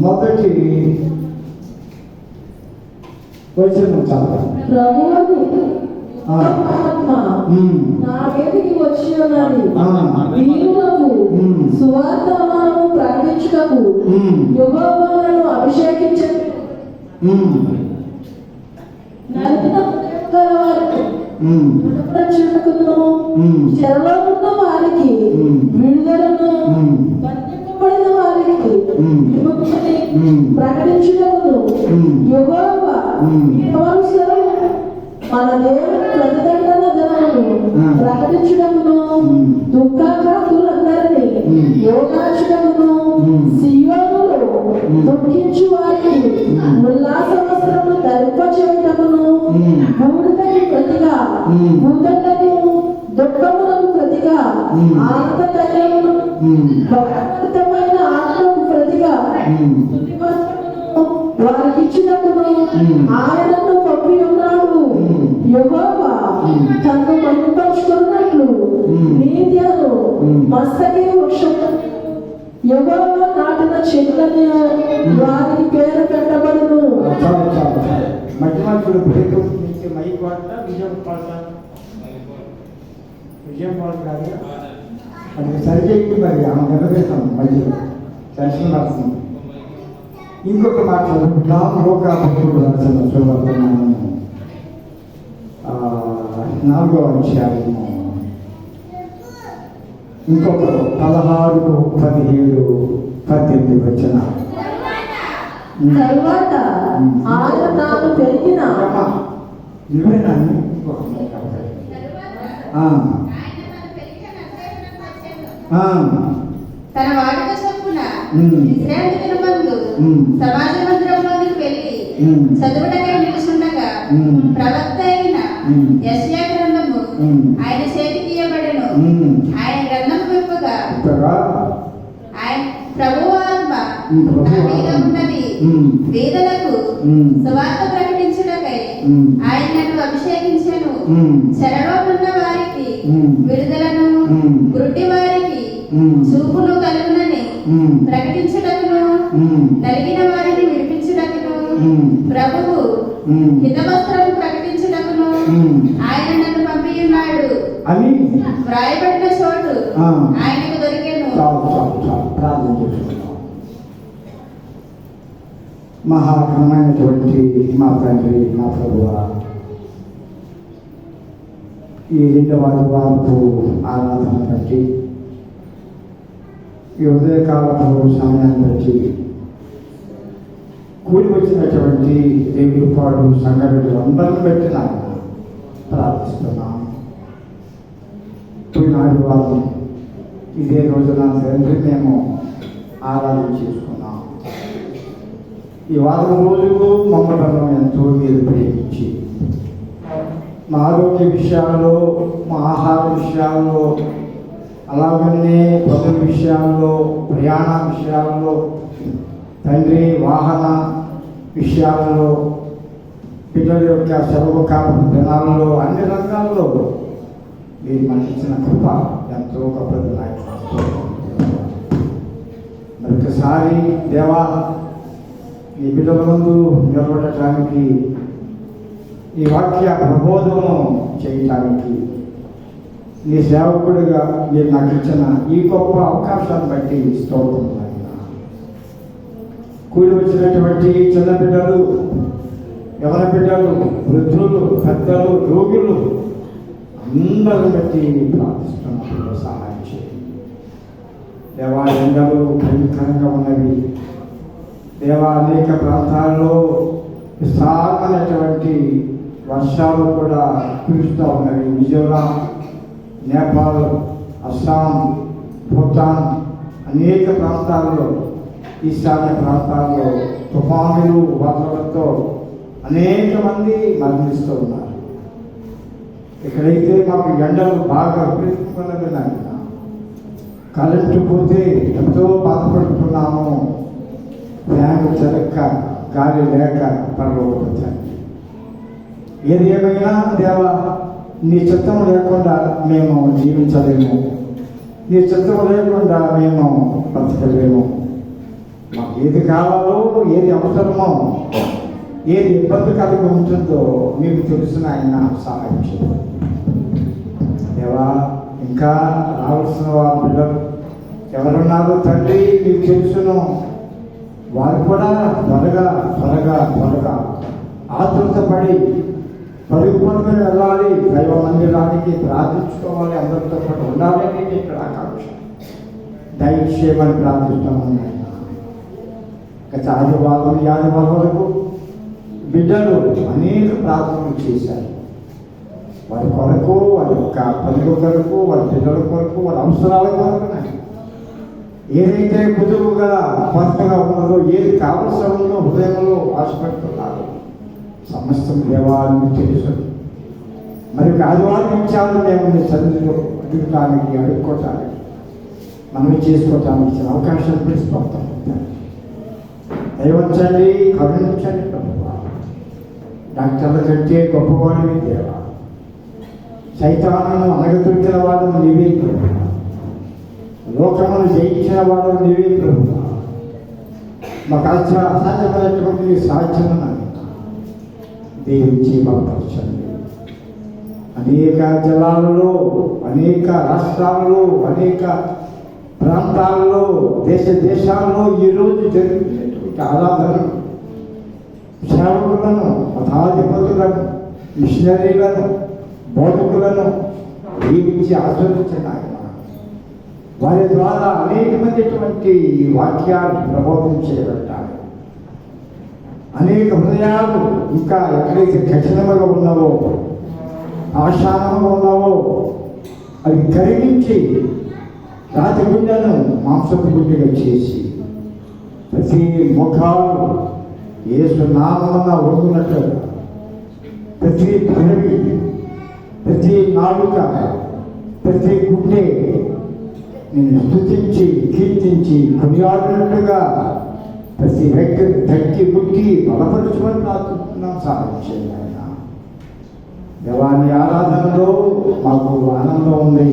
మొదటి వచనం చదవండి. నా మీదకి వచ్చి ఉన్నది దీనులకు సువార్తను ప్రకటించుటకు యెహోవా నన్ను అభిషేకించెను. చెరలో ఉన్న వారికి విడుదలను, బంధింపబడిన వారికి విముక్తిని ప్రకటించుటకు యెహోవా మన దేవుని ప్రతిదండన దినమును ప్రకటించుటకును, దుఃఖాక్రాంతులందరినీ యోగాచుటకును, సియోనులో దుఃఖించు వారికి ఉల్లాస వస్త్రములు ధరింపచేయుటకును, బూడిదకు ప్రతిగా భూదండను, దుఃఖములకు ప్రతిగా ఆనంద తైలమును, భక్తమైన ఆత్మకు ప్రతిగా వారికి ఇచ్చినప్పుడు ఆయనను పంపి ఉన్నాడు. యెహోవా తనను మహిమపరుచుకున్నట్లు నీతిను మస్తకి వృక్షము యెహోవా నాటిన చెట్లని వారికి పేరు పెట్టబడును. మధ్యమాచుడు బ్రేక్ నుంచి మైక్ వాడతా విజయం పాడు కాదు అది సరిచేయండి. మరి ఆమె నిలబెడతాం మధ్యలో టెన్షన్ రాస్తుంది. ఇంకొక మాట లోకాభక్తుడు రాసిన సువర్తమానము 4వ అధ్యాయము ఇంకొక 16, 17, 18 వచనాలు. తరువాత ఆయన తాను పెరిగిన తన వాడుక చొప్పున విశ్రాంతి దినమందు సమాజ మందిరంలోనికి వెళ్ళి చదువుటకై నిలుచుండగా ప్రవక్త అయిన యెషయా గ్రంథము ఆయన చేతికి ఇయ్యబడెను. ఆయన గ్రంథం విప్పగా ఆయన ప్రభువు ఆత్మ నా మీద ఉన్నది, పేదలకు సువార్త ప్రకటించుటకై ఆయన నన్ను అభిషేకించెను. చెరలో ఉన్న వారికి విడుదలను, గుడ్డి వారికి చూపులు కలుగునని ప్రకటించుటకును, నలిగిన వారిని విడిపించుటకును, ప్రభువు హితవస్త్రం ప్రకటించుటకును ఆయన నన్ను పంపి ఉన్నాడు అని వ్రాయబడిన చోటు ఆయనకు దొరికెను. ప్రార్థన చేసుకుంటాం. మహాఘనమైనటువంటి మా తండ్రి, మా ప్రభువా, ఈ 2వ వారపు ఆరాధన బట్టి, ఈ ఉదయకాలపు సమయాన్ని బట్టి, కూడి వచ్చినటువంటి దేవుడి పాడు సంఘటనలు అందరిని బట్టి నాకు ప్రార్థిస్తున్నాను. పోయిన ఆదివారం ఇదే రోజున తండ్రి మేము ఆరాధన చేసుకున్నాం. ఈ వారం రోజులు మమ్మల్ని ఎంతో మీరు ప్రేమించి మా ఆరోగ్య విషయాల్లో, మా ఆహార విషయాల్లో, అలాగనే పదుల విషయాల్లో, ప్రయాణ విషయాల్లో, తండ్రి వాహన విషయాల్లో, పిల్లల యొక్క సెలవు కాలం దినాల్లో, అన్ని రంగాల్లో మీరు మనకి ఇచ్చిన కృప ఎంతో గొప్పది. మరొకసారి దేవా, ఈ బిడ్డల ముందు నిలబడటానికి, ఈ వాక్య ప్రబోధము చేయటానికి నీ సేవకుడిగా మీరు నాకు ఇచ్చిన ఈ గొప్ప అవకాశాన్ని బట్టి స్తోత్రం. కూడి వచ్చినటువంటి చిన్న బిడ్డలు, యవన బిడ్డలు, వృద్ధులు, పెద్దలు, రోగులు అందరిని బట్టి ప్రార్థిస్తున్నప్పుడు సహాయం చేయండి దేవా. ఎండలు భయంకరంగా ఉన్నవి దేవా. అనేక ప్రాంతాల్లో విస్తారమైనటువంటి వర్షాలు కూడా కురుస్తూ ఉన్నవి. మిజోరాం, నేపాల్, అస్సాం, భూటాన్ అనేక ప్రాంతాల్లో, ఈశాన్య ప్రాంతాల్లో తుఫానులు, వరదలతో అనేక మంది మరణిస్తూ ఉన్నారు. ఇక్కడైతే మాకు ఎండలు బాగా విపరీతమైనవి నాయన. కరెంటు పోతే ఎంతో బాధపడుతున్నాము. ఫ్యాన్ చెరక్క, గాలి లేక పరలోకపోతాను. ఏది ఏమైనా దేవా, నీ చిత్తం లేకుండా మేము జీవించలేము. నీ చిత్తం లేకుండా మేము బ్రతకలేము. మాకు ఏది కావాలో, ఏది అవసరమో, ఏది ఇబ్బందికరంగా ఉంటుందో మీకు తెలుసు ఆయన సహాయం చేయండి దేవా. ఇంకా రావాల్సిన వారి పిల్లలు ఎవరున్నారో తండ్రి మీకు తెలుసును. వారు కూడా త్వరగా ఆతృతపడి పరిపూర్ణంగా వెళ్ళాలి, దైవ మందిరానికి ప్రార్థించుకోవాలి, అందరితో పాటు ఉండాలి అనేది ఇక్కడ ఆకాంక్ష. దయచేయమని ప్రార్థిస్తున్నాను. గత ఆదివారం వరకు బిడ్డలు అనేక ప్రార్థనలు చేశారు. వారి కొరకు, వారి యొక్క పనుల కొరకు, వారి పిల్లల కొరకు, వారి అవసరాల కొరకు ఏదైతే కుదురుగా కొత్తగా ఉన్నదో, ఏది కావలసి ఉందో హృదయంలో ఆశపెడుతున్నారు సమస్తం దేవాన్ని తెలుసు. మరి ఆదివారం ఇచ్చారు మేము సన్నిధిలో అడుగుతానికి, అడుక్కోవటానికి, మనం చేసుకోవటానికి ఇచ్చిన అవకాశాలు పిలిచిపోతాం. దయవంచండి, కరుణించండి ప్రభువా. డాక్టర్ల కంటే గొప్పవాడివి దేవా. సైతానును అనగదొరికిన వాడు నీవే ప్రభువా. లోకమును జయించిన వాడు నీవే ప్రభువా. మాకు అసాధ్యమైనటువంటి సాధ్యమని దేవునికి బలపరచండి. అనేక జిల్లాలలో, అనేక రాష్ట్రాలలో, అనేక ప్రాంతాల్లో, దేశాల్లో ఈరోజు జరుగుతున్నటువంటి ఆరాధనలు సేవకులను, మతాధిపతులను, మిషనరీలను, బోధకులను దీవించి ఆస్వాదించండి ఆయన. వారి ద్వారా అనేకమైనటువంటి వాక్యాలు ప్రబోధం చేయబట్టాలి. అనేక హృదయాలు ఇంకా ఎక్కడైతే కఠినముగా ఉన్నావో, ఆశానముగా ఉన్నావో అవి కరిగించి రాతి గుండెను మాంసపు గుండెగా చేసి ప్రతి ముఖాలు యేసు నామమున వంగునట్లుగా, ప్రతి పదవి, ప్రతి నాలుక, ప్రతి గుండె నేను స్తుతించి, కీర్తించి, కొనియాడినట్లుగా ప్రతి వ్యక్తిని తగ్గి ముట్టి బలపరచుకొని ప్రార్థిస్తున్నాం. సహాయం చేయండి ఆయన. దేవాన్ని ఆరాధనలో మాకు ఆనందం ఉంది,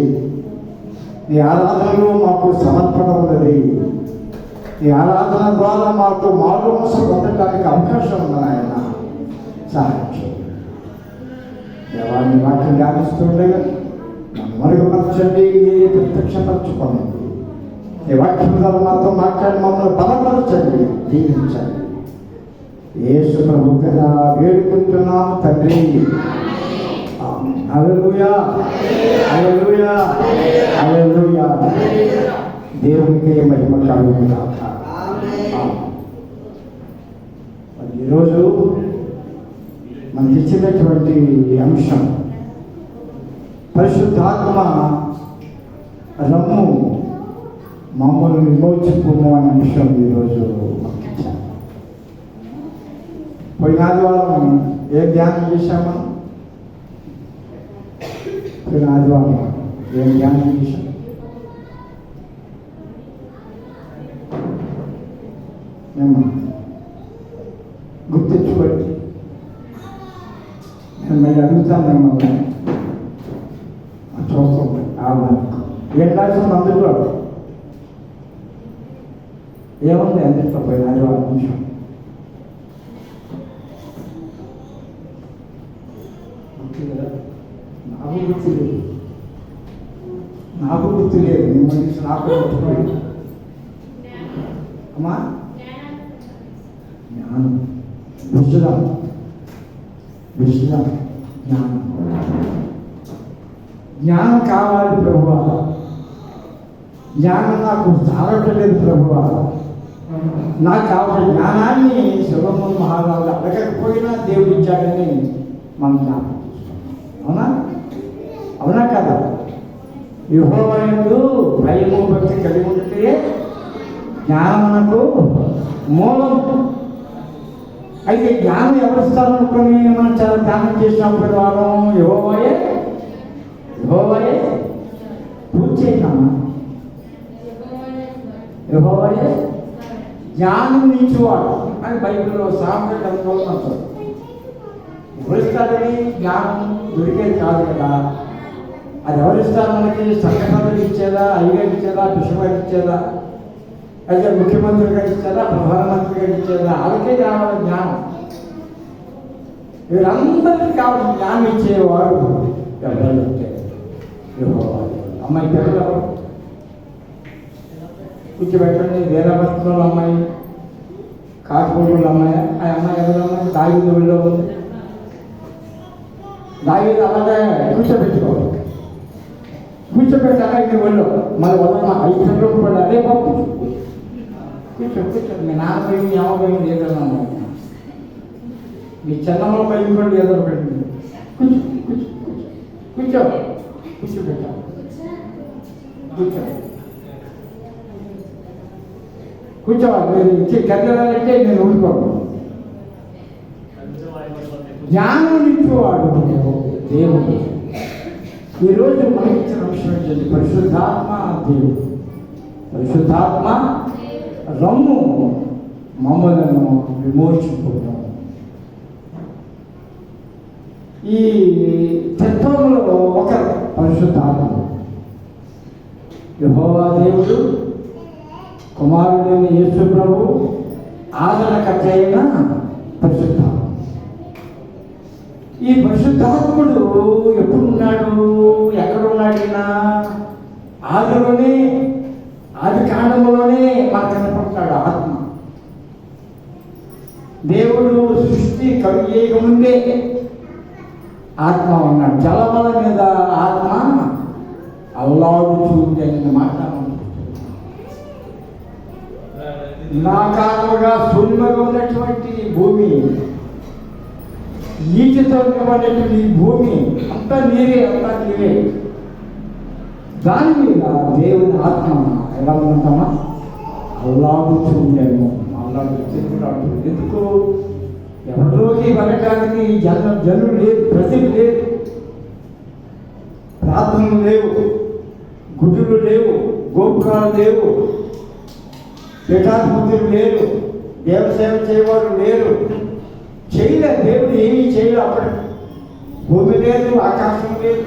నీ ఆరాధనలో మాకు సమర్పణ ఉన్నది, నీ ఆరాధన ద్వారా మాకు మారు మనసు పొందడానికి అవకాశం ఉంది ఆయన. సహాయం చేయండి. దేవాన్ని వాక్యం ధ్యానిస్తుండగా నన్ను మరుగుపరచండి, ప్రత్యక్షపరచుకోండి. ఈ వాక్యం ద్వారా మాతో మాట్లాడి మమ్మల్ని బలపరచండి, దీవించండి. యేసు ప్రభు కదా వేడుకుంటున్నాం తండ్రి. హల్లెలూయా, హల్లెలూయా, హల్లెలూయా. దేవునికి మహిమ కలుగును గాక. ఈరోజు మనకి ఇచ్చినటువంటి అంశం పరిశుద్ధాత్మ రమ్ము మమ్మల్ని విమోచింపుము అనే అంశం ఈరోజు మనకి ఇచ్చాను. పోయిన ఆదివారం ఏం ధ్యానం చేశాము? పోయిన ఆదివారం ఏం ధ్యానం చేశాం? మేము గుర్తించుకోండి. నేను మళ్ళీ అడుగుతాను మిమ్మల్ని, చూస్తాం. ఏం రాసిన అందులో ఏముంది? అందులో పోయిన ఆదివారం నిమిషం నాకు గుర్తు లేదు. నేను నాకు గుర్తుపోయింది అమ్మా. జ్ఞానం, విశ్రాం, జ్ఞానం కావాలి ప్రభువా. జ్ఞానం నాకు చాలట్లేదు ప్రభువా. నాకు కావాల్సిన జ్ఞానాన్ని సొలొమోను మహారాజు అడగకపోయినా దేవుడు ఇచ్చాడని మనం జ్ఞాపకం చేసుకుంటాం. అవునా కదా? యెహోవా యందు భయము భక్తి కలిగి ఉంటే జ్ఞానమునకు మూలం. అయితే జ్ఞానం ఎవరిస్తారనుకొని మనం చాలా ధ్యానం చేసినప్పుడు వాళ్ళం యెహోవాయే పూర్తి చేద్దామా? యెహోవాయే జ్ఞానం ఇచ్చేవాడు అని బైబిల్లో సామెతల గ్రంథంలో అంటారు. ఎవరిస్తారని జ్ఞానం దొరికేది కాదు కదా. అది ఎవరిస్తారు మనకి? సంఘటనలు ఇచ్చేదా, అయ్యగారు ఇచ్చేదా, బిషప్ ఇచ్చేదా? అయితే ముఖ్యమంత్రిగా ఇచ్చారా, ప్రధానమంత్రిగా ఇచ్చారా, వాళ్ళకే కావాలి జ్ఞానం. వీరందరికీ కావాల్సిన జ్ఞానం ఇచ్చేవాడు ఎవరంటే యెహోవా. అమ్మాయి పేరు కూర్చోబెట్టండి. వీరభద్రుల అమ్మాయి, కాకుల అమ్మాయి. ఆ అమ్మాయి ఎవరమ్మాయి? దావీదు ఊళ్ళో ఉంది. దావీదు అలాగే కూర్చోబెట్టుకోవాలి. కూర్చోబెట్టాక ఇంటి ఒళ్ళు మరి వల్ల 5 సంవత్సరాలు కూడా అదే బాబు కూర్చో. మీ నాన్న భయం, మీ అమ్మ భయం లేదన్నా, మీ చిన్నమ్మ భయం కూడా లేదో పెట్టింది. కూర్చో కూర్చోబెట్టాలి. కూర్చోవాలి. మీరు ఇచ్చే కదలాలంటే నేను ఊరుకోను. జ్ఞానం ఇచ్చేవాడు దేవుడు. ఈరోజు మనకి ఇచ్చిన అంశం ఏంటంటే పరిశుద్ధాత్మ దేవుడు. పరిశుద్ధాత్మ రమ్ము మమ్మలను విమోచించుకుంటాం. ఈ తత్వంలో ఒక పరిశుద్ధాత్మ యెహోవా దేవుడు, కుమారుడైన యేసు ప్రభు, ఆదరణకర్త అయిన పరిశుద్ధాత్మ. ఈ పరిశుద్ధాత్ముడు ఎప్పుడున్నాడు, ఎక్కడున్నాడైనా ఆదిలోనే, ఆది కాండంలోనే మనకు కనపడతాడు ఆత్మ. దేవుడు సృష్టి కలిగేక ముందే ఆత్మ ఉన్నాడు. జలమల మీద ఆత్మ అల్లాడుతుంది అనే మాట నా కారణంగా శూన్యంగా ఉన్నటువంటి భూమి, నీటితో నిలబడేటువంటి భూమి అంతా నీరే, అంతా నీరే. దాని మీద దేవుని ఆత్మ ఎలా ఉంటామా అల్లాడుతుందేమో. అల్లాడుతుంది. ఎందుకు? ఎవరిలోకి వెళ్ళడానికి జనులు లేదు, ప్రజలు లేదు, ప్రార్థనలు లేవు, గుడ్డులు లేవు, గోపురాలు లేవు, పీఠాధిపతులు లేరు, దేవసేవ చేయవాడు లేరు. చేయలేదు. దేవుడు ఏమీ చేయలేదు. అప్పుడు భూమి లేదు, ఆకాశం లేదు,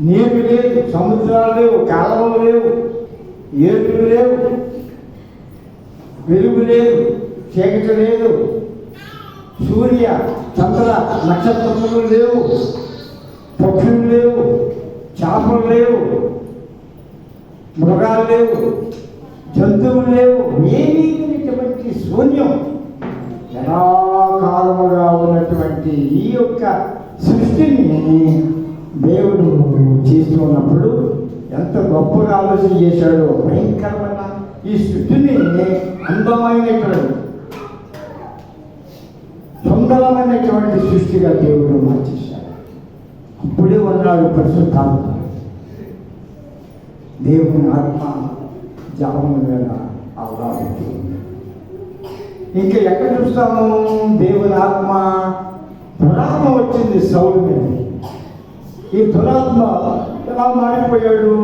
నీరు లేదు, సముద్రాలు లేవు, కాలువలు లేవు, ఏర్లు లేవు, వెలుగు లేదు, చీకటి లేదు, సూర్య చంద్ర నక్షత్రములు లేవు, పక్షులు లేవు, చేపలు లేవు, మృగాలు లేవు, జంతువులు లేవు. ఏమీ ఇటువంటి శూన్యం ఎలా కాలముగా ఉన్నటువంటి ఈ యొక్క సృష్టిని దేవుడు చేస్తున్నప్పుడు ఎంత గొప్పగా ఆలోచన చేశాడో. భయంకరమైన ఈ సృష్టిని అందమైనటువంటి సుందరమైనటువంటి సృష్టిగా దేవుడు మార్చేశాడు. అప్పుడే ఉన్నాడు పరిశుద్ధాత్మ. దేవుని ఆత్మ జపము మీద ఆహ్లాదించింది. ఇంకా ఎక్కడ చూస్తాము దేవుని ఆత్మ? దురాత్మ వచ్చింది సౌలు మీద. ఈ దురాత్మ ఎలా మారిపోయాడు?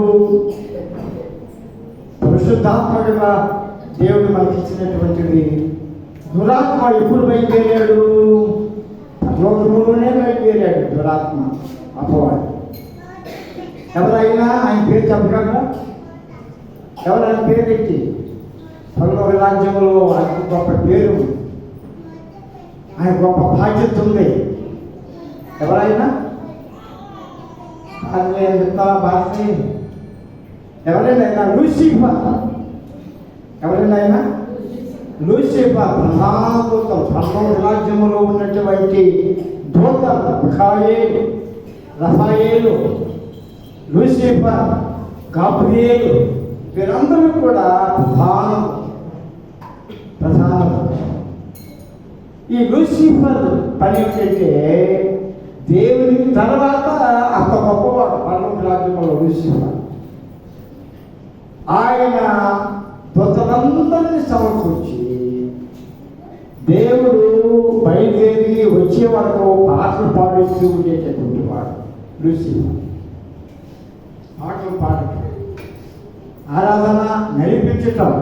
పరిశుద్ధాత్మగా దేవుడు మనకి ఇచ్చినటువంటిది. దురాత్మ ఎప్పుడు బయలుదేరాడు? పరలోకములోనే బయలుదేరాడు దురాత్మ, అపవాది. ఎవరైనా ఆయన పేరు చెప్పగలరా? ఎవరైనా పేరు పెట్టి పరలోక రాజ్యంలో ఆయనకు గొప్ప పేరు, ఆయన గొప్ప బాధ్యత ఉంది. ఎవరైనా భారతీయ ఎవరైనా లూసిఫర్, ఎవరైనా లూసిఫర్ ప్రధానదూతం, పరలోక రాజ్యంలో ఉన్నటువంటి దూత మిఖాయేలు, రఫాయేలు, లూసిఫర్, గాబ్రియేలు, వీరందరూ కూడా ప్రధానం. ఈ లూసిఫర్ పని ఏంటంటే దేవుని తర్వాత అంత గొప్పవాడు పరలోక రాజ్యంలో లూసిఫర్. ఆయన దూతలందరినీ సమకూర్చి దేవుడు బయలుదేరి వచ్చే వరకు పాటలు పాడిస్తూ ఉండేటటువంటి వాడు లూసిఫర్. పాటలు పాడటం, ఆరాధన నడిపించటం,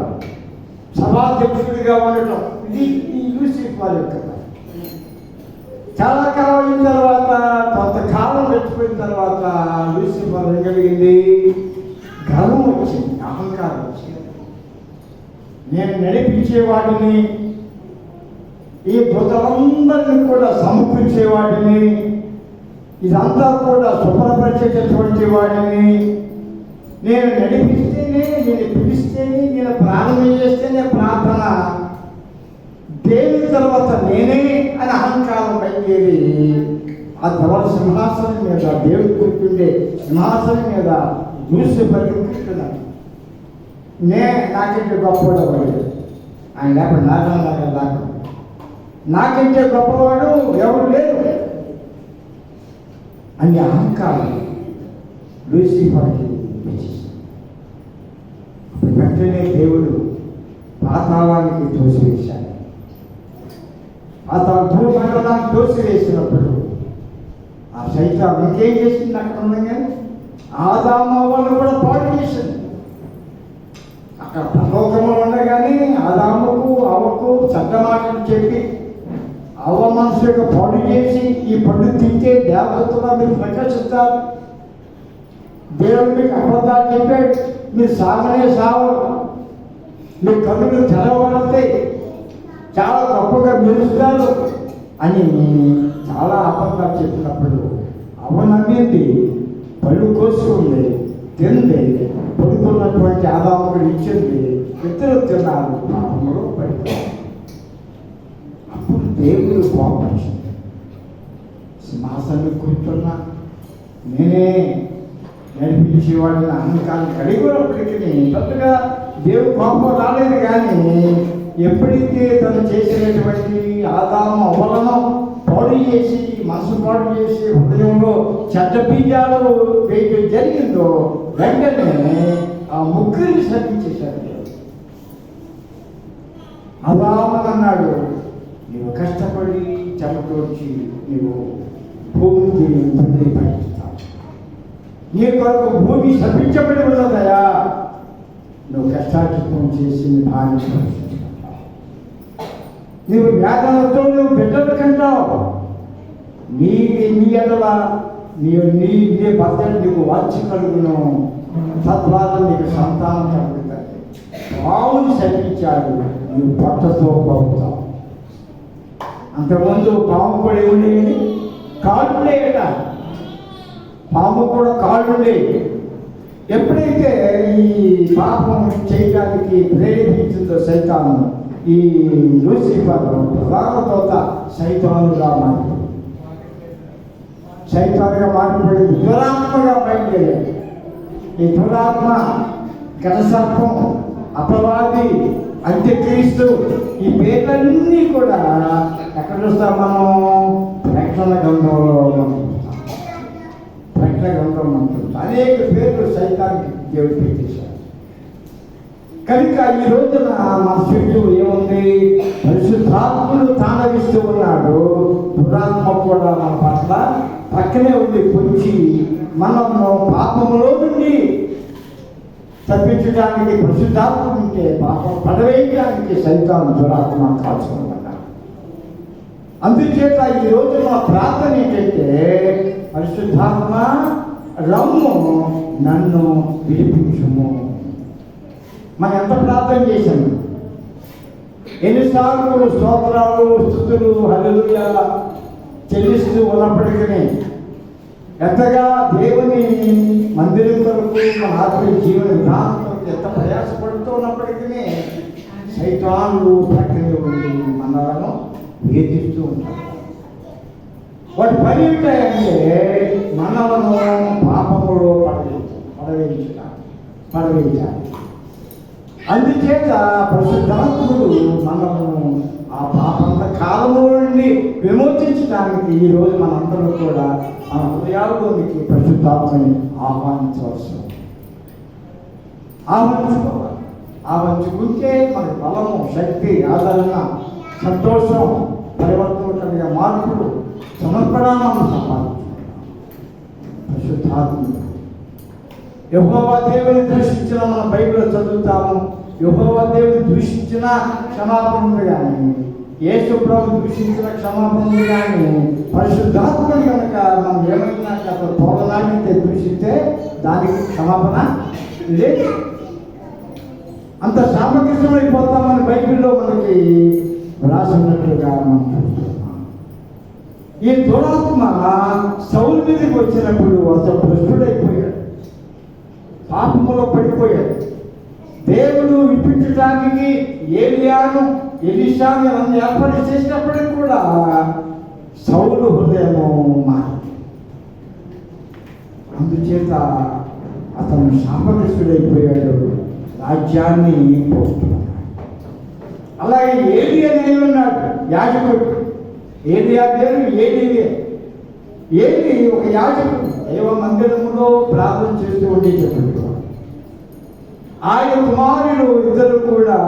సభాధ్యక్షుడిగా ఉండటం, ఇది ఈ లూసిఫర్ యొక్క పని. చాలా కాలం అయిన తర్వాత, కొంతకాలం గడిచిపోయిన తర్వాత లూసిఫర్ ఏం కలిగింది? గర్వం వచ్చింది, అహంకారం వచ్చింది. నేను నడిపించేవాడిని, ఈ ప్రజలందరినీ కూడా సమకూర్చేవాడిని, ఇదంతా కూడా శుభ్రపరిచేటటువంటి వాడిని, నేను నడిపిస్తేనే, నేను పిలిస్తేనే, నేను ప్రార్థన చేస్తేనే ప్రార్థన, దేవుని తర్వాత నేనే అని అహంకారం బయలుదేరి ఆ తర్వాత సింహాసనం మీద, దేవుడు కూర్చుండే సింహాసనం మీద దూసి పరిగెత్తుతున్నాను. నాకంటే గొప్పవాడు అవ్వలేదు, ఆయన లేకుండా నాకన్నా దాకా నాకంటే గొప్పవాడు ఎవరు లేరు అని అహంకారం లూసిఫర్కి వెంటనే దేవుడు పాతాళానికి తోసివేశాడు. భూమండలానికి తోసివేసినప్పుడు ఆ సైతాన్ ఇంకేం చేసింది? అక్కడ ఉండగా ఆదాము అవ్వను కూడా పాడు చేసింది. అక్కడ పరలోకంలో ఉండగానే ఆదాముకు అవ్వకు చెడ్డ మాటలు చెప్పి అవ్వ మనసు యొక్క పాడు చేసి, ఈ పండు తింటే దేవతగా మీరు ప్రకాశిస్తారు, దేవుడు మీకు అబద్ధాలు చెప్పాడు, మీరు సాగనే సాగరు, మీ కన్నులు తెరవబడతాయి, చాలా గొప్పగా మెరుస్తారు అని చాలా అబద్ధాలు చెప్పినప్పుడు అవ్వ నమ్మింది, పళ్ళు కోసుకుంది, తింది, పడుకున్నటువంటి ఆదాముడు ఇచ్చింది, ఇద్దరు తిన్నారు, పాపంలో పడిపోయారు. అప్పుడు దేవుడు కోపం వచ్చింది. సింహాసనం కూర్చున్నా నేనే నడిపించేవాడిని అహంకారం కలిగినప్పటికీ పెద్దగా దేవుడు కోపం రాలేదు. కానీ ఎప్పుడైతే తను చేసినటువంటి ఆదాము అవ్వలను పాడు చేసి, మనసు పాడు చేసి, హృదయంలో చెడ్డ బీజాలు వేయడం జరిగిందో వెంటనే ఆ ముగ్గురిని శపించేశాడు. ఆదాము అన్నాడు, నీవు కష్టపడి చెమటోడ్చి నీవు భూమికి పండిస్తావు, నీ కొరకు భూమి శపించబడి ఉన్నదయా, నువ్వు కష్టార్జితం చేసి నీ భార్య నీవు వేదనతో నువ్వు బిడ్డలు కంటావు, నీ ఎడల నీ భర్త నీకు వాంఛ కలుగును, తద్వారా నీకు సంతానం కలుగుతుంది. పావుని శపించాడు, నువ్వు పొట్టతో పోతావు. అంతకుముందు పాము కూడా ఉండేది, కాళ్ళుండేట, పాము కూడా కాళ్ళుండేవి. ఎప్పుడైతే ఈ పాపం చేయడానికి ప్రేరేపించిందో సైతాను, ఈ లూసిఫర్ ప్రధాన దూత సైతానుగా మారిపోయింది. సైతానుగా మారిపోయింది, దురాత్మగా బయలుదేరాడు. ఈ దురాత్మ, ఘటసర్పం, అపవాది, అంత్యక్రీస్తు, ఈ పేర్లన్నీ కూడా ఎక్కడ చూస్తాం మనం? ప్రకటన గ్రంథంలో ప్రకటన గ్రంథం ఉంటుంది. అనేక పేర్లు సైతానికి దేవుడు పెట్టేశాడు. కనుక ఈ రోజున మన చుట్టూ ఏముంది? పరిశుద్ధాత్ముడు తాండవిస్తూ ఉన్నాడు. దురాత్మ కూడా మన పట్ల పక్కనే ఉండి పొంచి మనము పాపములో నుండి తప్పించడానికి పరిశుద్ధాత్మ ఉంటే పాపం పడవేయడానికి సైతాను దురాత్మ కాల్చుకున్నాడు. అందుచేత ఈ రోజు మా ప్రార్థన ఏంటంటే, పరిశుద్ధాత్మ రమ్ము, నన్ను విడిపించుము. మనం ఎంత ప్రార్థన చేశాము? ఎన్నిసార్లు స్తోత్రాలు, స్తుతులు, హల్లెలూయా చెల్లిస్తూ ఉన్నప్పటికీ, ఎంతగా దేవుని మందిరం కొరకు మన ఆత్మీయ జీవన విధానం కొరకు ఎంత ప్రయాసపడుతూ ఉన్నప్పటికీ సైతానులు ప్రక్కనే ఉండి మనలను వేధిస్తూ ఉంటారు. వాటి పని ఏంటంటే మనలను పాపములో పడవేయించాలి. అందుచేత పరిశుద్ధాత్ముడు మనలను ఆ పాపంత కాలంలో నుండి విమోచించడానికి ఈరోజు మనందరూ కూడా మన హృదయాల్లోనికి పరిశుద్ధాత్మని ఆహ్వానించవలసి ఆహ్వానించుకోవాలి. ఆహ్వానించుకుంటే మన బలము, శక్తి, ఆదరణ, సంతోషం, పరివర్తన కలిగే మార్పులు, సమర్పణను సంపాదించుకుంటాం. పరిశుద్ధాత్ముడు యెహోవా దేవుని దూషించిన మన బైబిల్లో చదువుతాము. యెహోవా దేవుని దూషించిన క్షమాపణ ఉంది, కానీ యేసు ప్రభు దూషించిన క్షమాపణ ఉంది. కానీ పరిశుద్ధాత్ముడు కనుక మనం ఏమైనా తోడనాడితే దూషిస్తే దానికి క్షమాపణ లేదు. అంత శాపగ్రస్తమైపోతామని బైబిల్లో మనకి రాసినట్లుగా మనం చూస్తున్నాం. ఈ దురాత్మ సౌలు మీదకి వచ్చినప్పుడు అతను భ్రష్టుడైపోయాడు, పాపములో పడిపోయాడు. దేవుడు విడిపించడానికి ఏలియాను ఎలీషాను అన్ని ఏర్పాటు చేసినప్పటికీ కూడా సౌలు హృదయము మారింది. అందుచేత అతను శాపగ్రస్తుడైపోయాడు, రాజ్యాన్ని పోతున్నాడు. అలాగే ఏలియా అనేది ఉన్నాడు, యాజకుడు. ఏలియా పేరు ఏలి ఒక యాజకుడు, దైవ మందిరంలో ప్రార్థన చేస్తూ ఉండేటప్పుడు ఆయన కుమారులు ఇద్దరు కూడా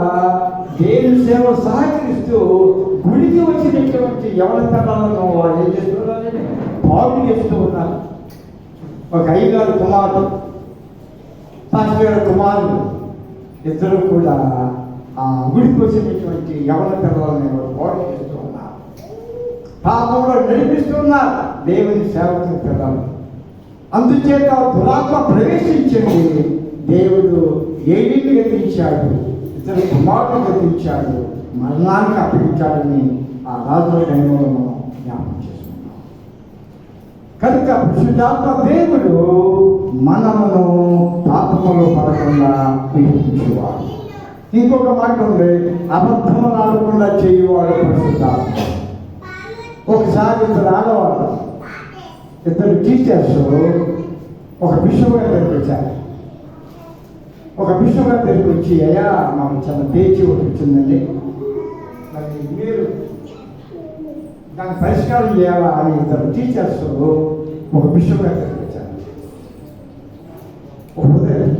దేవుని సేవ సహకరిస్తూ గుడికి వచ్చినటువంటి యవన తరాలను వాళ్ళు ఏం చేస్తున్నారంటే పాడు చేస్తూ ఉన్నారు. ఒక అయ్యగారు కుమారుడు, పాస్టర్ గారి కుమారుడు ఇద్దరు కూడా ఆ గుడికి వచ్చినటువంటి యవన పిల్లలని పాడు చేస్తూ ఉన్నారు, పాపంలో నడిపిస్తున్నారు దేవుని సేవకుని పిల్లలు. అందుచేత దురాత్మ ప్రవేశించింది. దేవుడు ఏలిని గతించాడు, ఇతర కుమారుడు గతించాడు, మరణానికి అప్పగించాడని ఆ రాజుల గణంలో మనం జ్ఞాపకం చేసుకున్నాం. కనుక పరిశుద్ధాత్మ దేవుడు మనమును పాపములో పడకుండా పీడించేవాడు. ఇంకొక మాట ఉంది, అబద్ధము ఆడకుండా చేయువాడు పరిశుద్ధాత్మ. ఒకసారి ఇద్దరు ఆడవాళ్ళు, ఇద్దరు టీచర్స్ ఒక బిషప్ గారి దగ్గరికి వచ్చారు. ఒక బిషప్ గారి దగ్గరికి వచ్చి, అయ్యా మాకు చాలా పేచీ ఒకటి వచ్చిందండి, మరి మీరు దాని పరిష్కారం చేయాలా అని ఇద్దరు టీచర్స్ ఒక బిషప్ గారి దగ్గరికి వచ్చారు. ఉదయం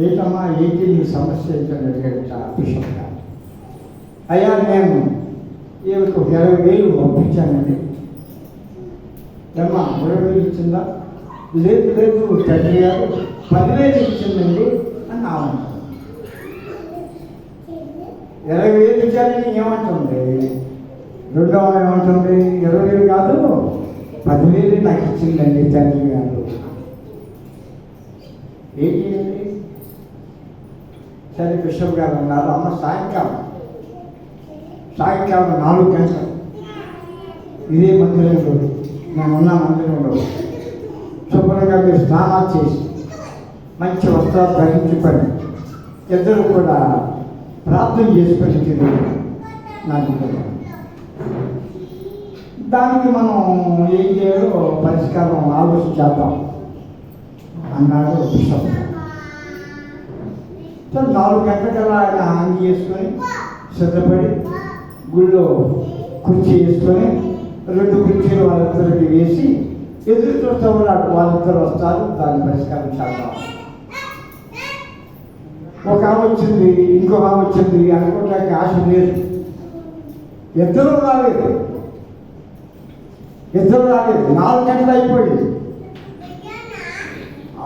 ఏంటమ్మా ఏంటి నీ సమస్య ఏంటని అడిగాడు బిషప్ గారు. అయ్యా నేను ఈమెకు 20,000 పంపించానండి. ఏమ్మా 20,000 ఇచ్చిందా? లేదు తండ్రి గారు 10,000 ఇచ్చిందండి అని ఆమె. 20,000 ఇచ్చారని ఏమంటుంది? రెండో ఏమంటుంది? 20,000 కాదు 10,000 నాకు ఇచ్చిందండి తండ్రి గారు. ఏంటి? సరే బిషప్ గారు అన్నారు, అమ్మ సాయంకాలం 4 గంటలు ఇదే మందిరంలో, నేనున్న మందిరంలో శుభ్రంగా మీరు స్నానాలు చేసి మంచి వస్త్రాలు ధరించుకొని ఇద్దరు కూడా ప్రార్థన చేసుకొని నాకు దానికి మనం ఏం చేయాలో పరిష్కారం ఆలోచించేద్దాం అన్నాడు బిషప్. 4 గంటలకల్లా ఆయన హాని చేసుకొని సిద్ధపడి గుళ్ళో కుర్చీ వేసుకొని 2 కుర్చీలు వాళ్ళిద్దరికి వేసి ఎదురు చూస్తూ ఉన్నాడు. వాళ్ళిద్దరు వస్తారు, దాన్ని పరిష్కారం చేద్దాం. ఒక ఆమె వచ్చింది, ఇంకొక ఆమె వచ్చింది, అనుకోవడానికి ఆశ లేదు. ఇద్దరు రాలేదు. 4 గంటలు అయిపోయింది,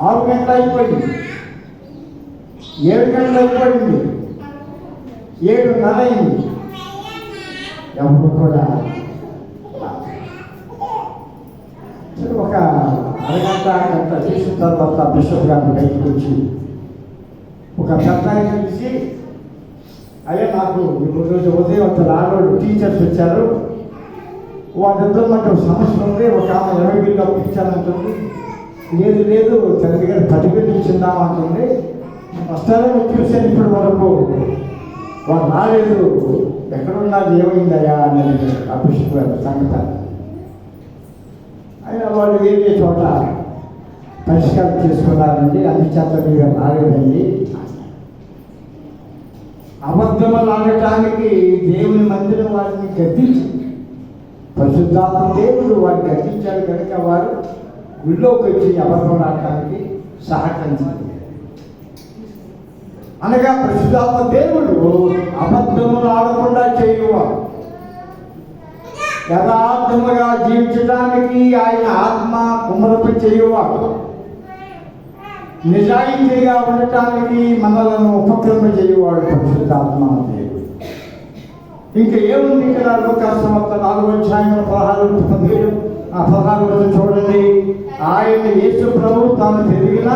6 గంటలు అయిపోయింది, 7 గంటలు అయిపోయింది, 7:30 అయింది. ఎవరు కూడా ఒక అరగంట చేసిన తర్వాత బిషప్ గారిని బయటకు వచ్చి ఒక పెద్దాన్ని పిలిచి, అయ్యా నాకు ఈరోజు ఉదయం అంత రాడు టీచర్స్ వచ్చారు, వాళ్ళిద్దరు నాకు సమస్య ఉంది. ఒక ఆమె 20,000 అప్పించానంటుంది, లేదు తండ్రి గారు 10,000 ఇచ్చిందామంటుంది. వస్తారని చూశాను, ఇప్పటి వరకు వాళ్ళు రాలేదు, ఎక్కడున్నది ఏమైందయ్యా అనేది ఆ బిషప్ గారు సంగతి. అయినా వాళ్ళు వేరే చోట పరిష్కారం చేసుకున్నారండి, అందుచేత మీరు రాలేదండి. అబద్ధములు ఆడటానికి దేవుని మందిరం వారిని గద్దించింది. పరిశుద్ధాత్మ దేవుడు వారిని గద్దించాడు కనుక వారు గుళ్ళోకి వచ్చి అబద్ధం ఆడటానికి సహకరించారు. అనగా పరిశుద్ధాత్మ దేవుడు అబద్ధములు ఆడకుండా చేయువాడు. యథార్థముగా జీవించడానికి ఆయన ఆత్మ కుమ్మరపు చేయువాడు. నిజాయితీగా ఉండటానికి మనలను ఉపక్రమించేవాడు పరిశుద్ధాత్మ దేవుడు. ఇంకా ఏముంది ఇక్కడ? లోకాసువార్త 4:16 చూడండి. ఆయన యేసు ప్రభు తాను పెరిగిన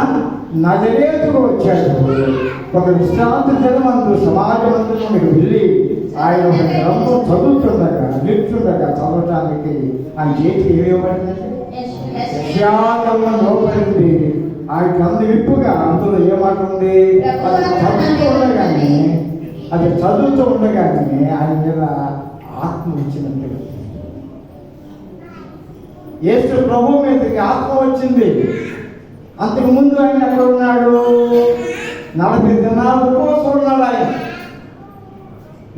నజరేతుకు వచ్చాడు. ఒక విశ్రాంతి దినమందు సమాజ మందిరానికి వెళ్ళి ఆయన ఒక గ్రంథం చదువుతుండగా నిల్చుండగా చదవటానికి ఆయన చేతికి ఏమివ్వబడిందంటే యెషయా లోపడింది. ఆ గ్రంథం విప్పుగా అందులో ఏమాట ఉంది, అది చదువుతూ ఉండగానే ఆయన మీద ఆత్మ వచ్చినట్టు. యేసు ప్రభు మీదకి ఆత్మ వచ్చింది. అంతకు ముందు ఆయన ఎక్కడ ఉన్నాడు? 40 దినాలు ఉపవాసం ఉన్నాడు. ఆయన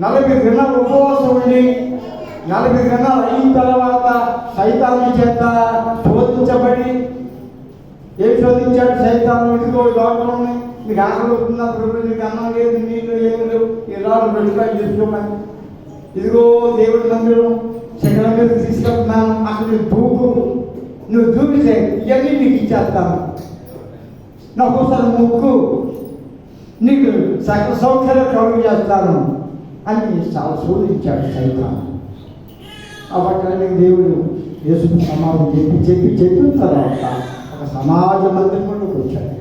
40 దినాలు ఉపవాసం ఉండి 40 దినాలు అయిన తర్వాత సైతాను చేత శోధించబడి ఏం శోధించాడు సైతాను? ఇదిగో లోపల మీకు ఆకలి అవుతుందా ప్రభు, నీకు అన్నం లేదు, నీళ్ళు ఏమి లేవు, ఈ రాళ్ళు పెట్టుకొని చేసుకోమని. ఇదిగో దేవుడి మందిరం శిఖరం మీద తీసుకెళ్తున్నాను, అక్కడ దూకు, నువ్వు దూకితే ఇవన్నీ నీకు ఇచ్చేస్తాను, నాకు ఒకసారి ముక్కు, నీకు సకల సౌకర్యం కలుగు చేస్తాను అని చాలా శోధించాడు సైతాను. కాబట్టి దేవుడు యేసు సమాజం చెప్పిన తర్వాత ఒక సమాజ మందిరంలోకి వచ్చాడు.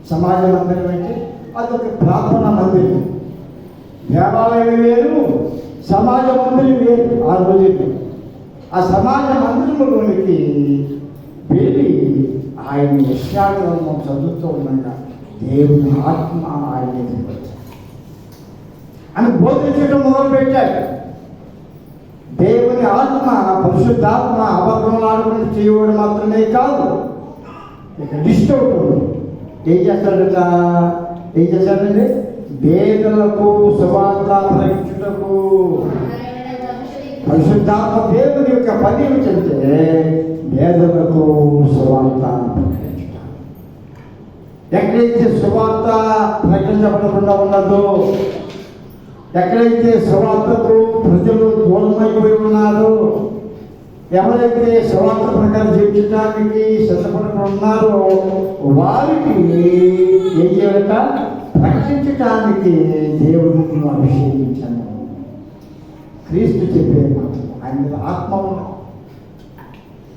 సమాజ మందిరం అంటే అదొక ప్రార్థన మందిరం. దేవాలయం వేరు, సమాజ మందిరం వేరు. ఆ రోజుల్లో ఆ సమాజ మందిరంలోనికి వెళ్ళి ఆయన యెషయా గ్రంథం చదువుతూ ఉండగా దేవుని ఆత్మ ఆయన ఎదురు వచ్చాడు. అని బోధించడం మొదలుపెట్టాడు. దేవుని ఆత్మ, పరిశుద్ధాత్మ అబద్ధములాడకుండా చేయడం మాత్రమే కాదు, ఇక లిస్ట్ అవుతుంది. ఏం చేస్తాడండి? వేదలకు సువార్త ప్రకటించుటకు. పరిశుద్ధాత్మ దేవుని యొక్క పని ఏమిటంటే వేదలకు సువార్త ప్రకటించుట. ఎక్కడైతే సువార్త ప్రకటించబడకుండా ఉన్నదో, ఎక్కడైతే సువార్తకు ప్రజలు దూరమైపోయి ఉన్నారో, ఎవరైతే సువార్త ప్రకారం జీవించడానికి సిద్ధపడుతూ ఉన్నారో వారికి ఏం చేయాలట? రక్షించటానికి దేవుడిని అభిషేకించాను. క్రీస్తు చెప్పే మాట, ఆయన మీద ఆత్మ ఉన్న,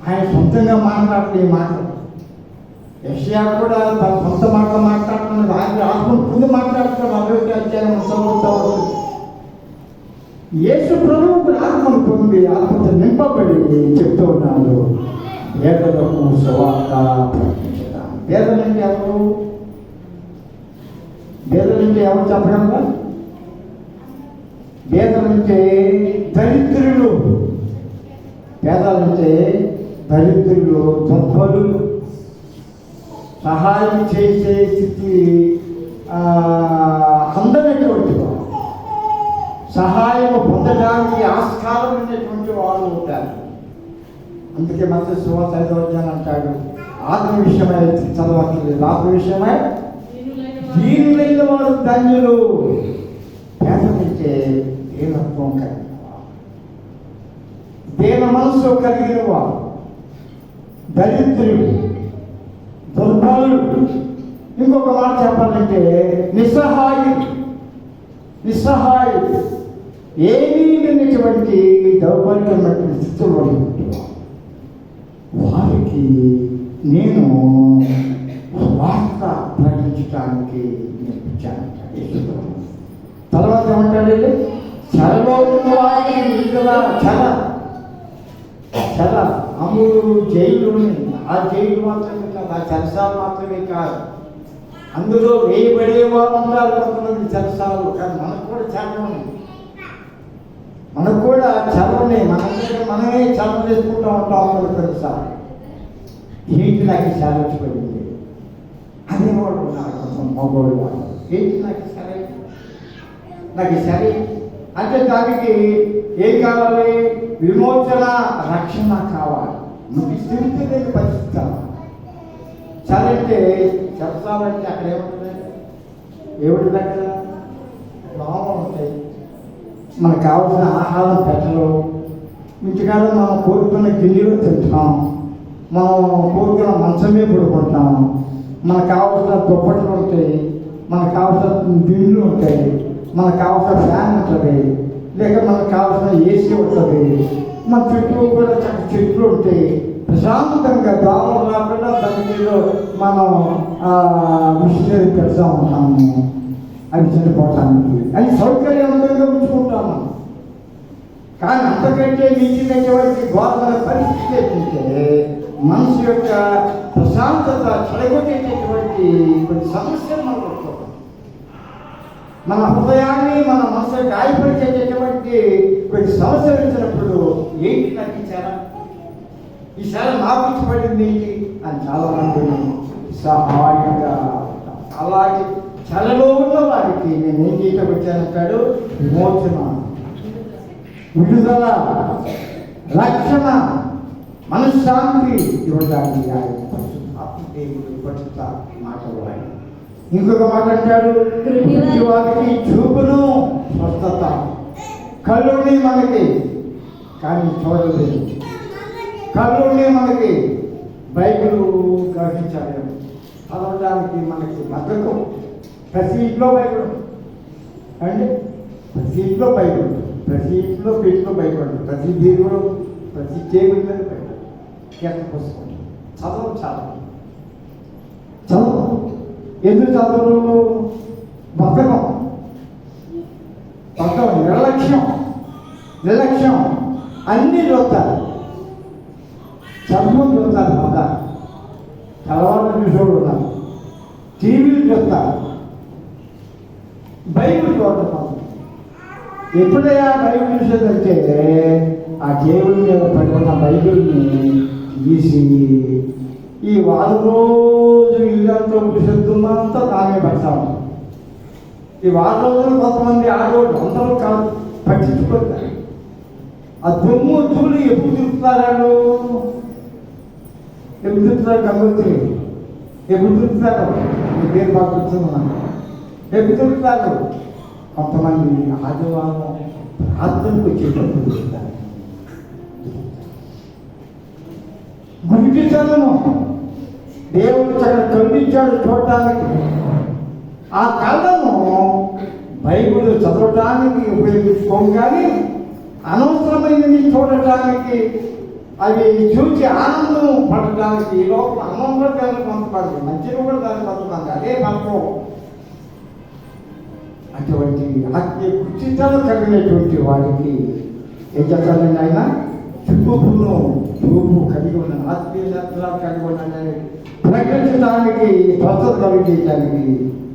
ఆయన సొంతంగా మాట్లాడే మాటలు. యెషయా కూడా తన సొంత మాటలు మాట్లాడుతున్నది, ఆయన ఆత్మ ముందు మాట్లాడుతున్నాడు. 60వ అధ్యాయం చదువుతాడు. యేసు ప్రభువు కూడా ఆత్మను పొంది ఆత్మతో నింపబడి చెప్తూ ఉన్నాడు, పేదలకు సువార్త ప్రకటించడం. పేదలంటే ఎవరు? పేదలంటే ఎవరు చెప్పగలరా? పేదలంటే దరిద్రులు. పేదలంటే దరిద్రులు, దుర్బలులు, సహాయం చేసే స్థితి అందనటువంటి వారు, సహాయం పొందడానికి ఆస్కారం ఉన్నటువంటి వాళ్ళు ఉంటారు. అందుకే మత్తయి సువార్త 5వ అధ్యాయం అంటాడు, ఆత్మ విషయమై చదవట్లేదు, ఆత్మ విషయమై దీనులైన వారు ధన్యులు. పేదలంటే దీనత్వం కలిగిన వారు, దీన మనసు కలిగిన వారు, దరిద్రులు, దుర్బలులు. ఇంకొక మాట చెప్పాలంటే నిస్సహాయులు. ఏమీ లేనటువంటి దౌర్బల్యమైనటువంటి స్థితుల్లో వారికి నేను వార్త ప్రకటించడానికి నేర్పించాను. తర్వాత ఏమంటాడు? చెరలో ఉన్న వారికి విడుదల. చెర అమ్ముడు జైలుని, ఆ జైలు మాత్రమే కాదు, ఆ చెరసాలు మాత్రమే కాదు, అందులో వేయబడే వారు ఉంటారు కొంతమంది చెరసాలు. కానీ మనకు కూడా చెర ఉంది, మనకు కూడా చెర ఉన్నాయి. మనమే చెర చేసుకుంటూ ఉంటాం కొన్నిసార్లు. ఏంటి నాకు చెర వచ్చిపోయింది అనేవాడు ఉన్నారు కొంచెం మగోడు వాళ్ళు. ఏంటి నాకు సరే, నాకు సరే అంటే దానికి ఏం కావాలి? విమోచన, రక్షణ కావాలి. మీకు స్థితి లేని పరిస్థితి కావాలి. సరే అంటే చెప్తామంటే అక్కడ ఏముంటుంది? ఏమిటి దగ్గర లోపం ఉంటాయి. మనకు కావాల్సిన ఆహారం పెట్టరు. ఇంటికాడ మనం కోరుకున్న గిన్నెలు తింటాం, మనం కోరుకున్న మంచమే పడుకుంటాం, మనకు కావాల్సిన దుప్పట్లు ఉంటాయి, మనకు కావాల్సిన దిండ్లు ఉంటాయి, మనకు కావాల్సిన ఫ్యాన్ ఉంటుంది, లేక మనకు కావాల్సిన ఏసీ ఉంటుంది, మన చుట్టూ కూడా చెట్లు ఉంటాయి. ప్రశాంతంగా దోమలు రాకుండా దాని మీద మనం మిషనరీ పెడతా ఉంటాము, అవి చనిపోవటానికి అవి సౌకర్యవంతంగా ఉంచుకుంటాము. కానీ అంతకంటే మించినటువంటి ఘోరమైన పరిస్థితి ఏంటంటే మనసు యొక్క ప్రశాంతత చెడగొట్టేటటువంటి కొన్ని సమస్యలు మనకు వస్తాయి. మన హృదయాన్ని మన మనసు గాయపరిచేటటువంటి కొన్ని సమస్యలు వచ్చినప్పుడు ఏంటి నాకు ఈసారి నాకు ఇష్టపడింది ఏంటి అని చాలా మంది సహాయంగా అలాగే చలలో ఉన్న వారికి నేను ఏం చేయటం వచ్చానంటాడు, విమోచన, విడుదల, రక్షణ, మనశ్శాంతి ఇవ్వడానికి దేవుడు పట్టుత మాటలు ఆయన. ఇంకొక మాట అంటాడు, వారికి చూపును, స్వస్థత. కళ్ళుని మనకి కానీ చూడలేదు, కళ్ళుని మనకి బైబిల్ గ్రహించాలి, చదవడానికి మనకి బద్ధకం. ప్రతి ఇంట్లో బైబిల్ అంటే ప్రతి ఇంట్లో బైబిల్, ప్రతి ఇంట్లో పెట్టులో బైబిల్, ప్రతి దేవుడు, ప్రతి టేబుల్ మీద బైబిల్, కీర్త పుస్తకం చదవు. ఎందుకు చదవరు? బద్ధకం, నిర్లక్ష్యం అన్నీ చూస్తారు. చదువు చూస్తారు, బాగా తర్వాత చూసేవాడు ఉన్నారు, టీవీలు చూస్తారు, బైబిల్ చూడటం. ఎప్పుడైనా బైబిల్ చూసేదంటే ఆ టేబుల్ మీద పడి ఉన్న బైబిల్ని తీసి ఈ వారం రోజు ఇల్లంతా విశుద్ధమంతా తానే పడతాము. ఈ వారం రోజులు కొంతమంది ఆడవాళ్ళు అందరూ పట్టించుకుంటారు. ఆ దుమ్ము ధూళి ఎప్పుడు తిరుగుతారు, గంగోత్రి ఎప్పుడు తిరుగుతారు, మీ పేరు బాగా గుర్తున్నాను, ఎప్పుడు తిరుగుతారు. కొంతమంది ఆదివారం ప్రార్థనకు వచ్చేటప్పుడు తిరుగుతారు. గుడితనము దేవుడు చక్కగా కల్పించాడు చూడటానికి. ఆ కళ్ళను బైబిల్ చదవటానికి ఉపయోగించుకోము, కానీ అనవసరమైనది చూడటానికి, అవి చూసి ఆనందం పడటానికి, లోపల అన్నం దాన్ని పంపబడింది, మంచిగా కూడా దాన్ని పంపుతుంది, అదే పంపం. అటువంటి ఆత్మీయ కుచితలు కలిగినటువంటి వారికి ఏం చెప్పాలండి ఆయన? చూపు కలిగి ఉన్నాను, ఆత్మీయ నేత్రాలు కలిగి ఉన్నానని ప్రకటించడానికి, స్వస్థత కలిగించడానికి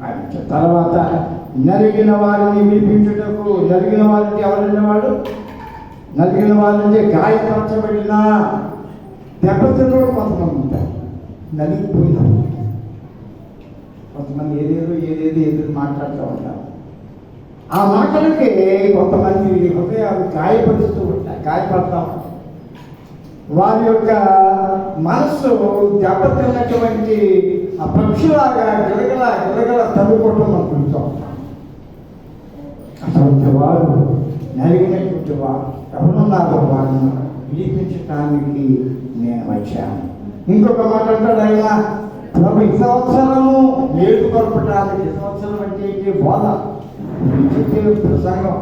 ఆయన. తర్వాత నలిగిన వారిని వినిపించుటకు, నలిగిన వారిని ఎవరైనవాడు? నలిగిన వారంటే గాయపరచబడిన, దెబ్బతిన్నోడు కొంతమంది ఉంటారు, నలిగిపోయినా. కొంతమంది ఏదేదో మాట్లాడుతూ ఉంటారు. ఆ మాటలకి కొంతమంది హృదయాలు గాయపరుస్తూ ఉంటాయి, గాయపడతా ఉంటాయి. వారి యొక్క మనస్సు దెబ్బతిన్నటువంటి ఆ పక్షులాగా గిలగల తల్లుకోవటం మనం చూస్తూ ఉంటాం. అటువంటి వారు, నలిగినటువంటి వారు ఎవరున్నారో వారిని విడిపించటానికి నేను వచ్చాను. ఇంకొక మాట అంటాడు ఆయన, ప్రభు ఈ సంవత్సరము మేలు కొరపటానికి. ఈ సంవత్సరం అంటే ఏంటి? బోధ, చెప్పే ప్రసంగం.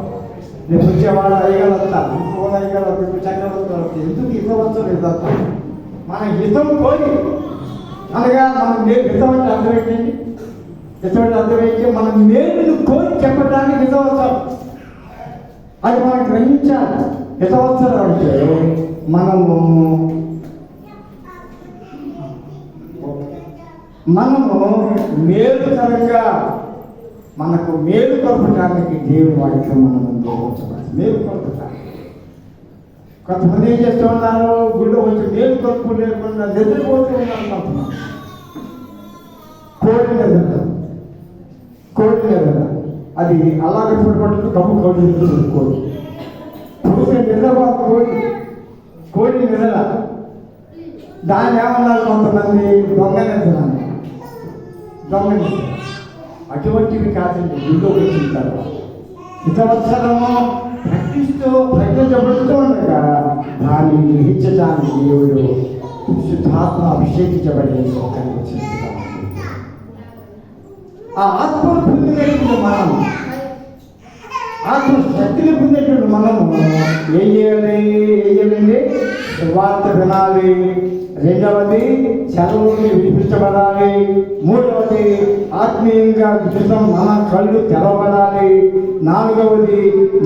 నేను వచ్చేవాడు అయ్యగలుగుతాను, ఇంకోటి అయ్యగలుగుతాను, చక్కగలుగుతాను. ఎందుకు ఈ సంవత్సరం ఇద్దాం? మన హితం కోరి అనగా మనం హితం అంటే అర్థం ఏంటండి? హితం అంటే అర్థం ఏంటి? మనం మేలును కోరి చెప్పడానికి హితవత్సరం, అది మనం గ్రహించాలి. హితవత్సరం అంటే మనము మేలుకరంగా, మనకు మేలు కొరపటానికి దేవుని వాక్యం మనం మేలు కొరపటానికి. కొంతమంది ఏం చేస్తూ ఉన్నారు? గుడిలో వచ్చి మేలు కొరకు లేకుండా నిద్రపోతూ ఉన్నారు. కొంతమంది కోడి నిద్ర అది అలాగే చూడబట్టు కమ్ము కోడి కోడి చూసే నిద్రపోతే కోడి నిద్ర. దాన్ని ఏమన్నారు కొంతమంది? దొంగ నిద్ర. అటువంటివి కాదండి. గుడిలో వచ్చింటారు. హితవత్సరము ప్రకటించబడుతూ ఉండగా దాన్ని గ్రహించడానికి దేవుడు శుద్ధాత్మ అభిషేకించబడి ఆ ఆత్మను పొందినటువంటి మనం, ఆత్మశక్తిని పొందినటువంటి మనము ఏం చేయాలండి? సువార్త వినాలి, రెండవది సెలవుని విడిపించబడాలి. మూడవది ఆత్మీయంగా దృష్టం మన కళ్ళు తెరవబడాలి. నాలుగవది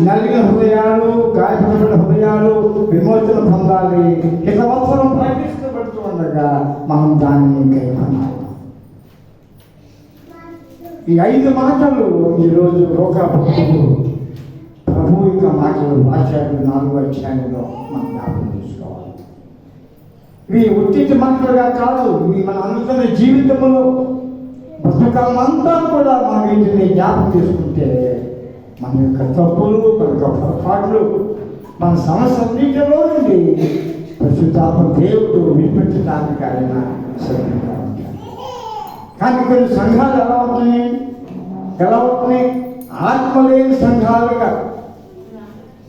నలిగిన హృదయాలు, గాయపడిన హృదయాలు విమోచన పొందాలి. ఈ సంవత్సరం ప్రకటించబడుతూ ఉండగా మనం దాన్ని కైకొనాలి. ఈ 5 మాటలు ఈరోజు లోకభక్తుడు ప్రభు యొక్క మాటలు రాశాడు 4వ అధ్యాయంలో మనం జ్ఞాపకం చేసుకోవాలి. ఇవి ఉచిత మాటలుగా కాదు, ఇవి మన అనుకున్న జీవితంలో బ్రతుకాలం అంతా కూడా మనం వీటిని జ్ఞాపకం చేసుకుంటే మన యొక్క తప్పులు, మన యొక్క పొరపాట్లు, మన సమస్యలన్నింటిలో నుండి పరిశుద్ధాత్మ దేవుడు విడిపించడానికి ఆయన సిద్ధంగా ఉంటాడు. కానీ కొన్ని సంఘాలు ఎలా అవుతున్నాయి? ఆత్మలేని సంఘాలుగా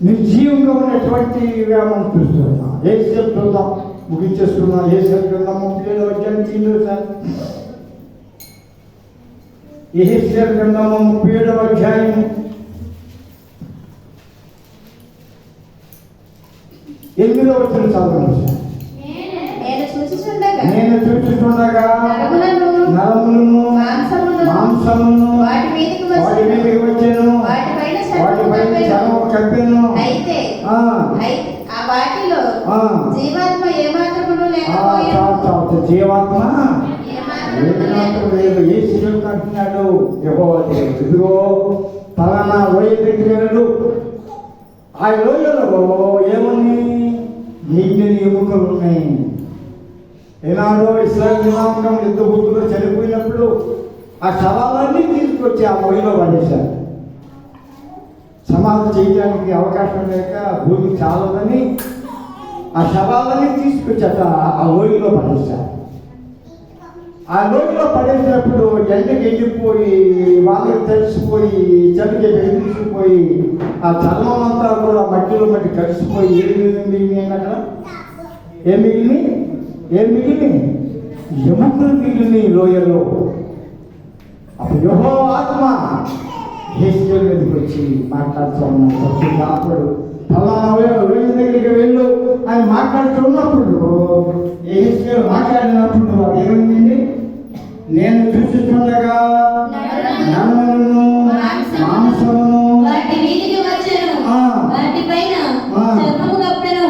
నిర్జీవంగా ఉన్నటువంటివిగా మనం చూస్తున్నాం. ఏ సేపు చూద్దాం, ముగించేస్తున్నాం. ఏ సేపు చూద్దాం, 37వ అధ్యాయం సార్. యెహెజ్కేలు గ్రంథము 37వ అధ్యాయం 8వ వచనం చదవండి సార్. నేను చూచుచుండగా నరములను మాంసమును వాటి మీదకి వచ్చాను, వాటిపైన చర్మము కప్పాను. జీవాత్మ ఏమాత్రమును జీవాత్మ ఏమాత్రం లేదు. ఏ శివుడు అంటున్నాడు? యెహోవా దేవుడు, ఇదిగో పలానా లోయ దగ్గర ఆ లోయలో ఏమని నీటి ఎముకలు ఉన్నాయి. ఏనాడో ఇశ్రాయేలు జనాంగం యుద్ధభూమిలో చనిపోయినప్పుడు ఆ శవాలన్నీ తీసుకొచ్చి ఆ లోయలో పడేశారు. సమాధి చేయడానికి అవకాశం లేక భూమి చాలదని ఆ శవాలన్నీ తీసుకొచ్చాక ఆ లోయలో పడేశారు. ఆ లోయలో పడేసినప్పుడు ఎండకి ఎండిపోయి, వాళ్ళకి తడిసిపోయి, చలికి బెదిరిసిపోయి, ఆ చర్మం అంతా కూడా మట్టిలో కలిసిపోయి ఏం మిగిలినాయి అక్కడ? ఏం మిగిలినాయి? ఎముకలు మిగిలినాయి లోయలో. అప్పుడు యెహోవా ఆత్మ యెహెజ్కేలు మీదకి వచ్చి మాట్లాడుతున్నాడు. ఫలానా లోయ దగ్గరికి వెళ్ళు అని మాట్లాడుతున్నప్పుడు యెహెజ్కేలు మాట్లాడినప్పుడు అది ఏమైందండి? నేను చూస్తుండగా నరములను మాంసమును వాటి మీదికి వచ్చెను, వాటిపైన చర్మము కప్పెను.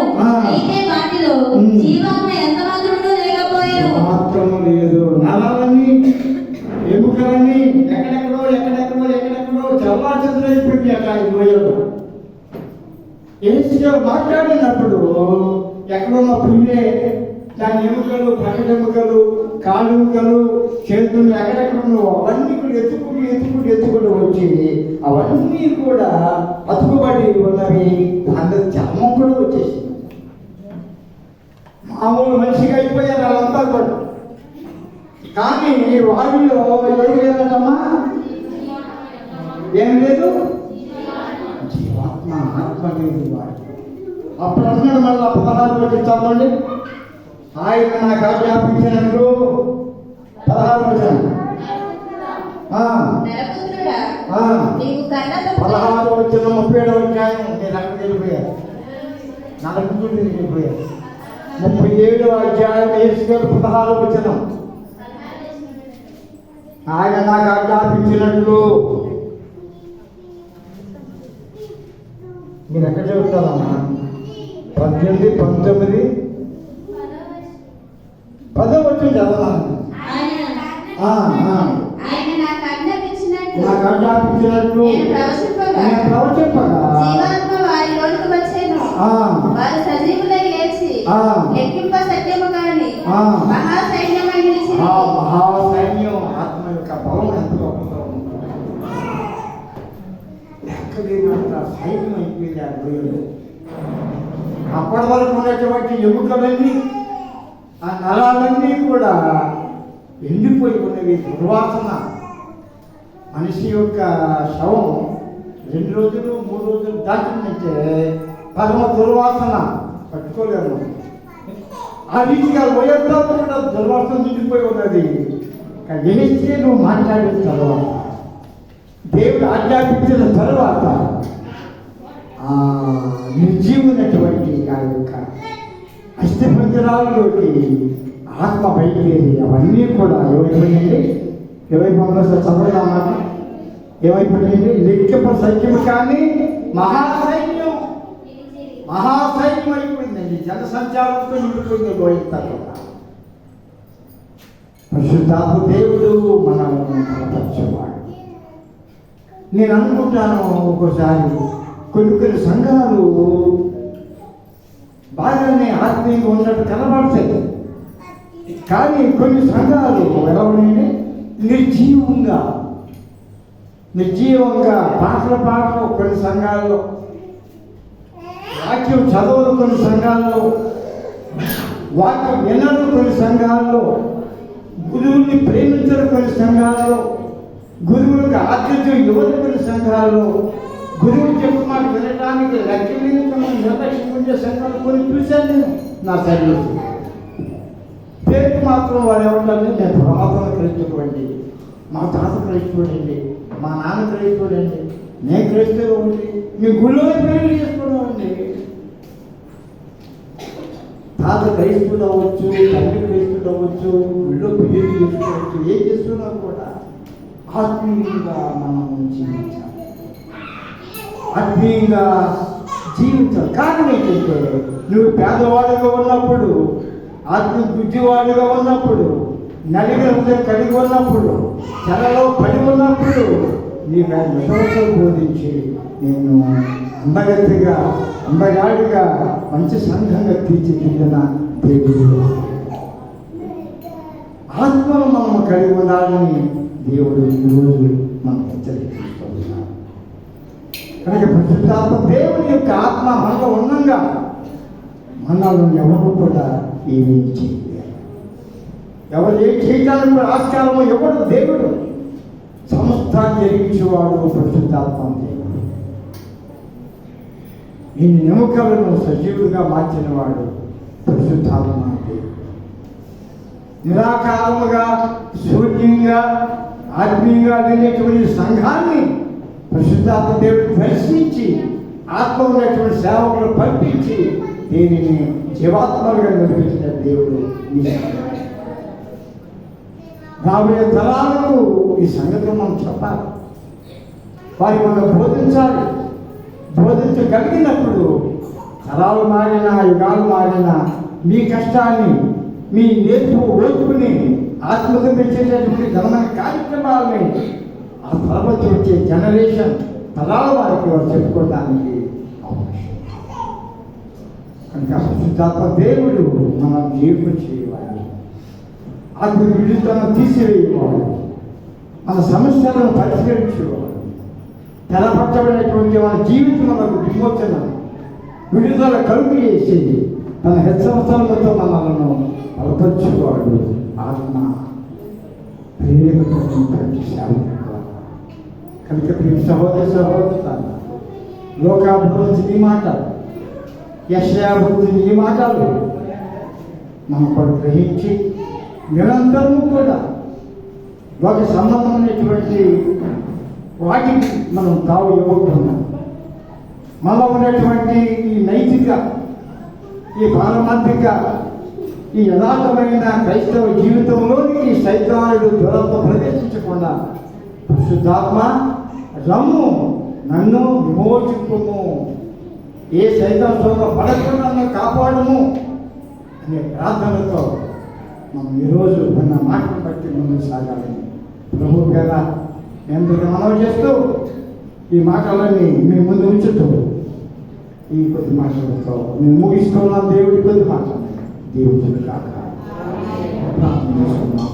అయితే వాటిలో జీవాత్మ ఎంత మాత్రమును లేకపోయెను. మాత్రము లేదు. నరాలన్నీ, ఎముకలన్నీ ఎక్కడెక్కడో చల్లాచెదరైపోయింది అక్కడ ఈ లోయలో. యెహెజ్కేలు మాట్లాడినప్పుడు ఎక్కడున్న పుల్లే, దాని ఎముకలు, ప్రకటెముకలు, కాళ్ళెముకలు, చేతులు ఎక్కడెక్కడ ఉన్నావు అవన్నీ కూడా ఎత్తుకుంటూ వచ్చి అవన్నీ కూడా అతుకుబడి ఉన్నవి. అందరి చర్మం కూడా వచ్చేసింది. మామూలు మనిషిగా అయిపోయారు వాళ్ళంతా కూడా. కానీ వారిలో ఏం లేదమ్మా, ఏం లేదు, జీవాత్మ, ఆత్మ లేదు వాడు. అప్పుడు అంటున్నాడు మళ్ళీ 16 వచ్చి చదవండి. ఆయన నాకు ఆజ్ఞాపించినట్లు 16 వచ్చాను. 16 వచ్చిన 37 అధ్యాయం నేను అక్కడికి వెళ్ళిపోయాను. నరకుడు వెళ్ళిపోయాను. 37వ అధ్యాయం యెహెజ్కేలు 16 వచ్చిన ఆయన నాకు ఆజ్ఞాపించినట్లు. మీరు ఎక్కడ చెబుతారమ్మా? 18, 19, 10 వచ్చి చదవాలి. నాకు ఆజ్ఞాపించినట్లు నేను ప్రవచింపగా జీవాత్మ వారిలోనికి వచ్చెను. వారు సజీవులై లేచి లెక్కింప సత్యము కాని మహాసైన్యమై నిలిచిరి. మహాసైన్యం ఆత్మ యొక్క బలం ఎంత గొప్పగా ఉంటుంది. లెక్కలేనంత సైన్యం అయిపోయింది ఆ లోయలో. అప్పటి వరకు ఉన్నటువంటి ఎముకలన్నీ, ఆ నరాలన్నీ కూడా ఎండిపోయి ఉన్నవి. దుర్వాసన. మనిషి యొక్క శవం 2 రోజులు 3 రోజులు దాటిందంటే పరమ దుర్వాసన పట్టుకోలేము. ఆ రీతిగా లోయంతా కూడా దుర్వాసన నిండిపోయి ఉన్నది. యెహెజ్కేలు మాట్లాడిన తర్వాత, దేవుడు ఆజ్ఞాపించిన తర్వాత నిర్జీవునటువంటి ఆ యొక్క అస్థిపంజరాల్లోకి ఆత్మ బయలుదేరి అవన్నీ కూడా ఏమైపోయిందండి? ఏమైపోయిందో చదవడం మాట ఏమైపోయింది? లెక్కప సైక్యం కానీ మహాసైన్యం అయిపోయిందండి. జనసంచారంతో నిండిపోయింది గోయింతలో. పరిశుద్ధాత్మ దేవుడు మనల్ని బలపరిచేవాడు. నేను అనుకుంటాను ఒక్కోసారి కొన్ని సంఘాలు బాగానే ఆత్మీయంగా ఉన్నట్టు కనబడతాయి, కానీ కొన్ని సంఘాలు ఎలా ఉన్నాయంటే నిర్జీవంగా పాటలు కొన్ని సంఘాల్లో, వాక్యం చదవలు కొన్ని సంఘాల్లో, వాక్యం వినరు కొన్ని సంఘాల్లో, గురువుని ప్రేమించరు కొన్ని సంఘాల్లో, గురువులకు ఆతిథ్యం ఇవ్వరు కొన్ని సంఘాల్లో, గురువు చెప్పు మాట వినడానికి లెక్కలేని నిర్లక్ష్యం ఉండే సంఘాలు కొన్ని చూశాను నేను నా శరీరం. పేరు మాత్రం వాడు ఏమంటారు, నేను ప్రమాదం క్రైస్తవుడండి, మా తాత క్రైస్తవుడండి, మా నాన్న క్రైస్తవుడండి, నేను క్రైస్తవుడు ఉండి మీ గుళ్ళో పేరు చేసుకున్నామండి. తాత క్రైస్తవుడు అవ్వచ్చు, తండ్రి క్రైస్తవుడు అవ్వచ్చు, గుళ్ళో పేరు చేసుకోవచ్చు, ఏం చేస్తున్నా కూడా ఆత్మీయంగా మనం జీవించాలి. ఆత్మీయంగా జీవించాలి. కారణం ఏంటంటే నువ్వు పేదవాడిగా ఉన్నప్పుడు, ఆత్మీయ బుద్ధివాడిగా ఉన్నప్పుడు, నలిగిన హృదయం కలిగి ఉన్నప్పుడు, చెరలో పడి ఉన్నప్పుడు నీకు ఆయన విశ్వాసం బోధించి నేను అందగాడిగా మంచి సంఘంగా తీర్చిదిద్దిన దేవుడు. ఆత్మను మనం కలిగి ఉండాలని దేవుడు ఈరోజు మనం హెచ్చరిస్తున్నాడు. కనుక పరిశుద్ధాత్మ దేవుని యొక్క ఆత్మ మనలో ఉన్నంగా మనల్ని ఎవరు కూడా ఏమీ చేయలేరు. ఎవరు ఏం చేయడానికి కూడా ఆస్కారము ఎవరు? దేవుడు. సమస్తాన్ని జరిగించేవాడు పరిశుద్ధాత్మ దేవుడు. ఈ ఎముకలను సజీవుడిగా మార్చినవాడు పరిశుద్ధాత్మ దేవుడు. నిరాకారముగా శూన్యంగా ఆత్మీయంగా లేనటువంటి సంఘాన్ని పరిశుద్ధాత్మ దేవుడు దర్శించి ఆత్మ ఉన్నటువంటి సేవకులు పంపించి దీనిని జీవాత్మలుగా నడిపించిన దేవుడు. రాబోయే తరాలకు ఈ సంగతులు మనం చెప్పాలి, వారి మనం బోధించాలి. బోధించగలిగినప్పుడు తరాలు మారినా యుగాలు మారినా మీ కష్టాన్ని, మీ నేర్పు ఓర్పుని ఆత్మగా పెంచేటటువంటి ఘనమైన కార్యక్రమాలని ఆ తర్వాత వచ్చే జనరేషన్ తరాల వారికి వారు చెప్పుకోవడానికి అవకాశం. కనుక పరిశుద్ధాత్మ దేవుడు మనం జీవితం చేయవాలి, ఆత్మ విడుదలను తీసివేయవాలి, మన సమస్యలను పరిష్కరించేవాడు, తెరపట్టబడినటువంటి మన జీవితంలో విమోచన విడుదల కలుగు చేసి తన హెచ్చరికలతో మనలను బలపరిచేవాడు ఆత్మ ప్రేరేపించినటువంటి సేవకుడు. కనుక ప్రియ సహోదరులారా, లోకాభివృద్ధి ఈ మాటలు, యెషయాభివృద్ధి ఈ మాటలు మనం కూడా గ్రహించి నిరంతరము కూడా లోక సంబంధమైనటువంటి వాటికి మనం తావు ఇవ్వకుండా మనలో ఉన్నటువంటి ఈ నైతిక, ఈ పారమార్థిక, ఈ యథార్థమైన క్రైస్తవ జీవితంలోనికి సైతానుడు దూరంతో ప్రవేశించకుండా పరిశుద్ధాత్మ రమ్ము, నన్ను విమోచింపుము, ఏ సైతాను శోధ పడకుండా నన్ను కాపాడము అనే ప్రార్థనతో మనం ఈరోజు మన మాటను బట్టి ముందుకు సాగాలని ప్రభు గారు ఎందుకు మనవి చేస్తూ ఈ మాటలన్నీ మీ ముందు ఉంచుతూ ఈ కొద్ది మాటలతో మేము ముగిస్తున్నాం. దేవుడి కొద్ది మాటలు దేవుడు కాక ప్రార్థన చేసుకున్నాం.